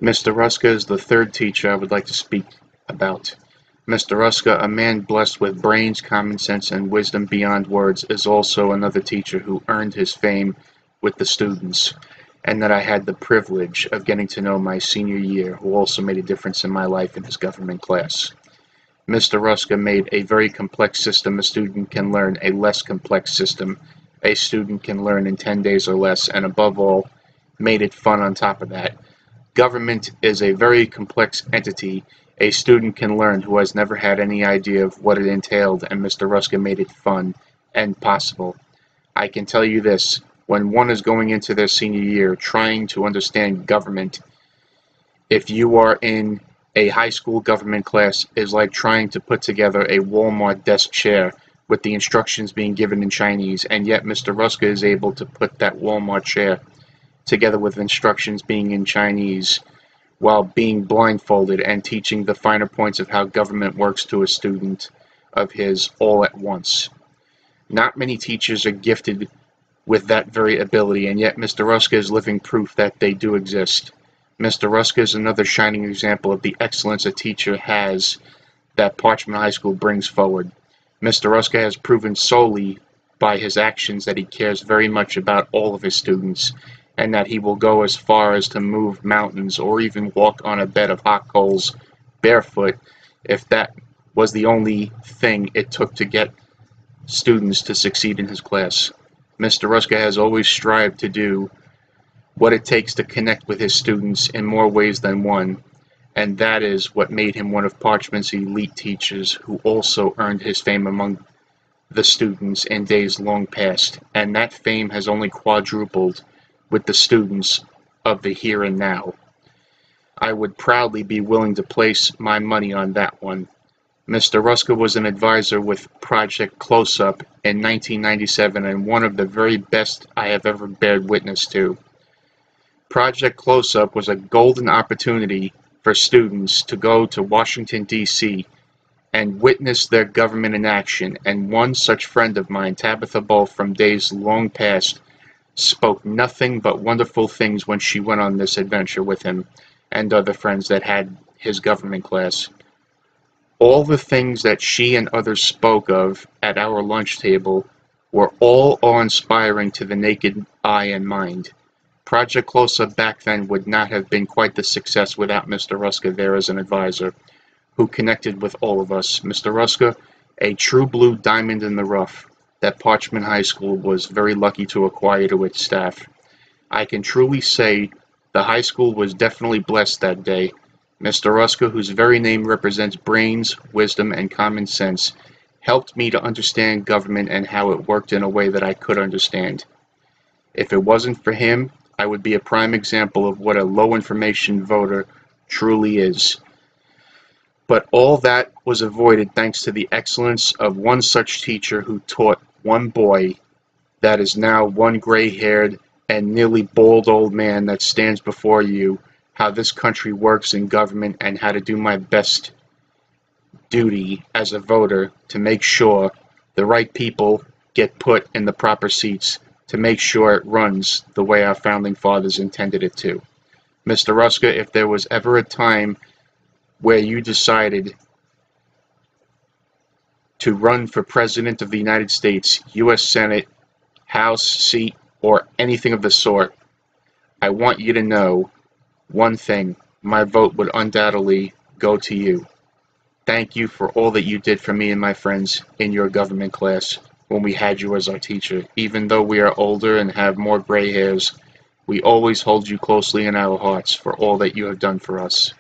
Mr. Hruska is the third teacher I would like to speak about. Mr. Hruska, a man blessed with brains, common sense, and wisdom beyond words, is also another teacher who earned his fame with the students, and that I had the privilege of getting to know my senior year, who also made a difference in my life in his government class. Mr. Hruska made a very complex system a student can learn a less complex system a student can learn in 10 days or less, and above all, made it fun on top of that. Government is a very complex entity a student can learn who has never had any idea of what it entailed, and Mr. Hruska made it fun and possible. I can tell you this, when one is going into their senior year trying to understand government, if you are in a high school government class, is like trying to put together a Walmart desk chair with the instructions being given in Chinese, and yet Mr. Hruska is able to put that Walmart chair together with instructions being in Chinese while being blindfolded and teaching the finer points of how government works to a student of his all at once. Not many teachers are gifted with that very ability, and yet Mr. Hruska is living proof that they do exist. Mr. Hruska is another shining example of the excellence a teacher has that Parchment High School brings forward. Mr. Hruska has proven solely by his actions that he cares very much about all of his students, and that he will go as far as to move mountains or even walk on a bed of hot coals barefoot if that was the only thing it took to get students to succeed in his class. Mr. Hruska has always strived to do what it takes to connect with his students in more ways than one, and that is what made him one of Parchment's elite teachers, who also earned his fame among the students in days long past, and that fame has only quadrupled with the students of the here and now. I would proudly be willing to place my money on that one. Mr. Hruska was an advisor with Project Close-Up in 1997, and one of the very best I have ever bared witness to. Project Close-Up was a golden opportunity for students to go to Washington, D.C. and witness their government in action, and one such friend of mine, Tabitha Bull, from days long past, spoke nothing but wonderful things when she went on this adventure with him and other friends that had his government class. All the things that she and others spoke of at our lunch table were all awe-inspiring to the naked eye and mind. Project Close-Up back then would not have been quite the success without Mr. Hruska there as an advisor, who connected with all of us. Mr. Hruska, a true blue diamond in the rough that Parchment High School was very lucky to acquire to its staff. I can truly say the high school was definitely blessed that day. Mr. Hruska, whose very name represents brains, wisdom, and common sense, helped me to understand government and how it worked in a way that I could understand. If it wasn't for him, I would be a prime example of what a low-information voter truly is. But all that was avoided thanks to the excellence of one such teacher who taught one boy that is now one gray-haired and nearly bald old man that stands before you how this country works in government and how to do my best duty as a voter to make sure the right people get put in the proper seats to make sure it runs the way our founding fathers intended it to. Mr. Hruska, if there was ever a time where you decided to run for President of the United States, U.S. Senate, House seat, or anything of the sort, I want you to know one thing: my vote would undoubtedly go to you. Thank you for all that you did for me and my friends in your government class when we had you as our teacher. Even though we are older and have more gray hairs, we always hold you closely in our hearts for all that you have done for us.